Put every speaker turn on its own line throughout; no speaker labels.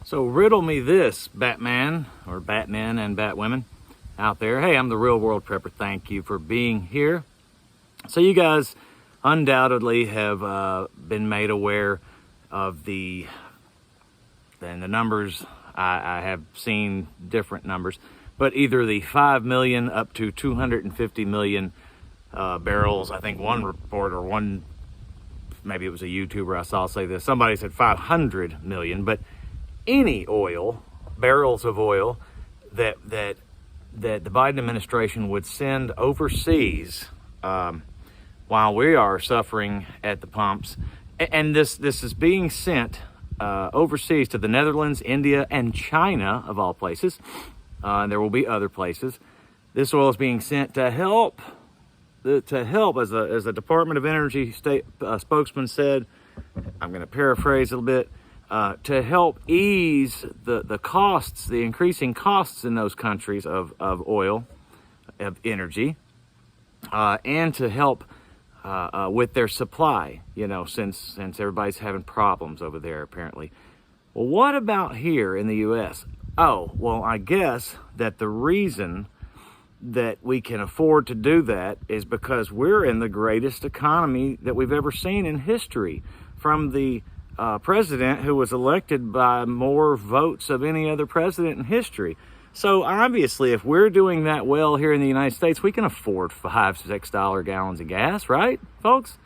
So riddle me this, Batman, or Batmen and Batwomen out there. Hey, I'm the Real World Prepper. Thank you for being here. So you guys undoubtedly have been made aware of the numbers. I have seen different numbers, but either the 5 million up to 250 million barrels. I think one report or one, maybe it was a YouTuber I saw say this. Somebody said 500 million, but any oil, barrels of oil that the Biden administration would send overseas while we are suffering at the pumps, and this is being sent overseas to the Netherlands, India, and China of all places. And there will be other places. This oil is being sent to help as the Department of Energy state spokesman said. I'm going to paraphrase a little bit. To help ease the costs, the increasing costs in those countries of oil, of energy, and to help with their supply, since everybody's having problems over there, apparently. Well, what about here in the U.S.? Oh, well, I guess that the reason that we can afford to do that is because we're in the greatest economy that we've ever seen in history, from the president who was elected by more votes of any other president in history. So obviously, if we're doing that well here in the United States, we can afford $5-6 gallons of gas, right, folks?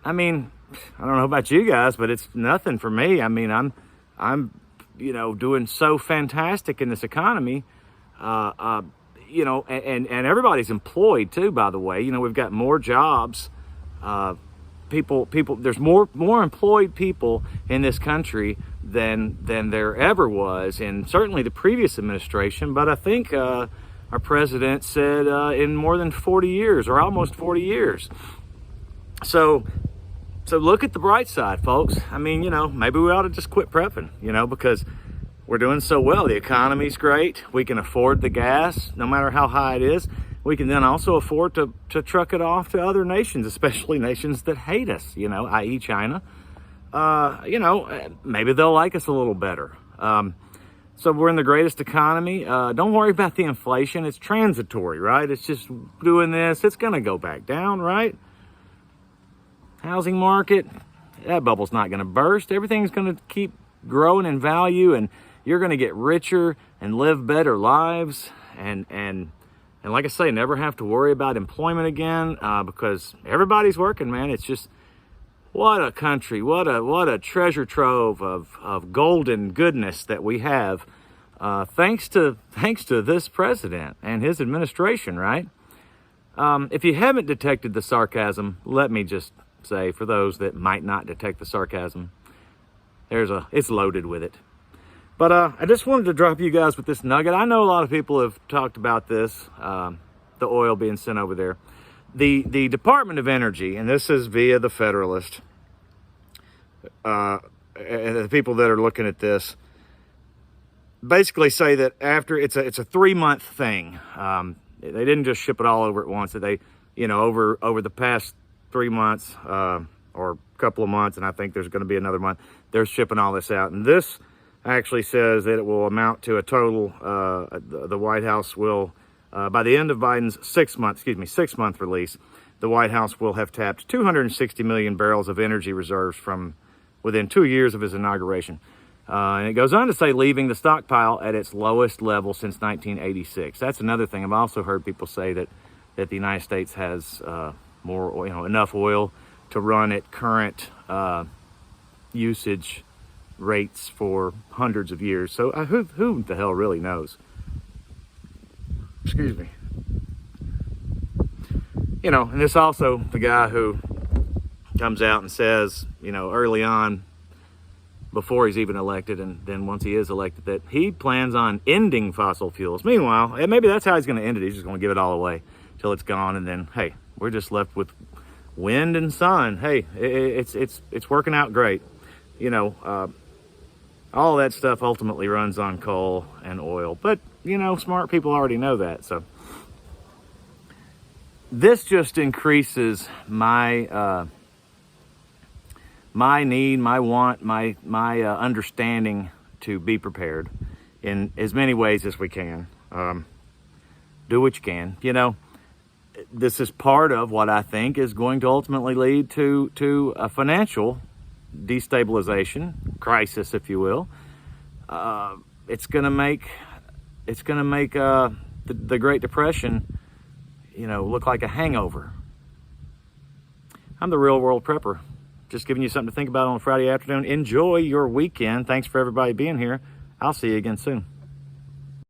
I mean, I don't know about you guys, but it's nothing for me. I mean, I'm doing so fantastic in this economy, and everybody's employed too, by the way. We've got more jobs. People, there's more employed people in this country than there ever was in certainly the previous administration. But I think our president said in more than 40 years, or almost 40 years. So look at the bright side, folks. I mean, maybe we ought to just quit prepping, because we're doing so well. The economy's great. We can afford the gas, no matter how high it is. We can then also afford to truck it off to other nations, especially nations that hate us, i.e. China. Maybe they'll like us a little better. So we're in the greatest economy. Don't worry about the inflation. It's transitory, right? It's just doing this. It's going to go back down, right? Housing market, that bubble's not going to burst. Everything's going to keep growing in value, and you're going to get richer and live better lives. And like I say, never have to worry about employment again, because everybody's working, man. It's just, what a country, what a treasure trove of golden goodness that we have, thanks to this president and his administration, right? If you haven't detected the sarcasm, let me just say, for those that might not detect the sarcasm, it's loaded with it. But I just wanted to drop you guys with this nugget. I know a lot of people have talked about this, the oil being sent over there. The Department of Energy, and this is via the Federalist, and the people that are looking at this, basically say that after it's a 3-month thing. They didn't just ship it all over at once. That they, over the past 3 months or a couple of months, and I think there's going to be another month, they're shipping all this out. And this actually says that it will amount to a total, the White House will, by the end of Biden's 6 month release, the White House will have tapped 260 million barrels of energy reserves from within 2 years of his inauguration. And it goes on to say, leaving the stockpile at its lowest level since 1986. That's another thing. I've also heard people say that the United States has more, enough oil to run at current usage rates for hundreds of years. So who the hell really knows? Excuse me. And this also the guy who comes out and says, early on, before he's even elected, and then once he is elected, that he plans on ending fossil fuels. Meanwhile, and maybe that's how he's going to end it. He's just going to give it all away till it's gone, and then, hey, we're just left with wind and sun. Hey, it's working out great. All that stuff ultimately runs on coal and oil, but smart people already know that. So this just increases my my need, my want, my understanding to be prepared in as many ways as we can. Do what you can. You know, this is part of what I think is going to ultimately lead to a financial destabilization, crisis, if you will. It's going to make the Great Depression, you know, look like a hangover. I'm the Real World Prepper. Just giving you something to think about on a Friday afternoon. Enjoy your weekend. Thanks for everybody being here. I'll see you again soon.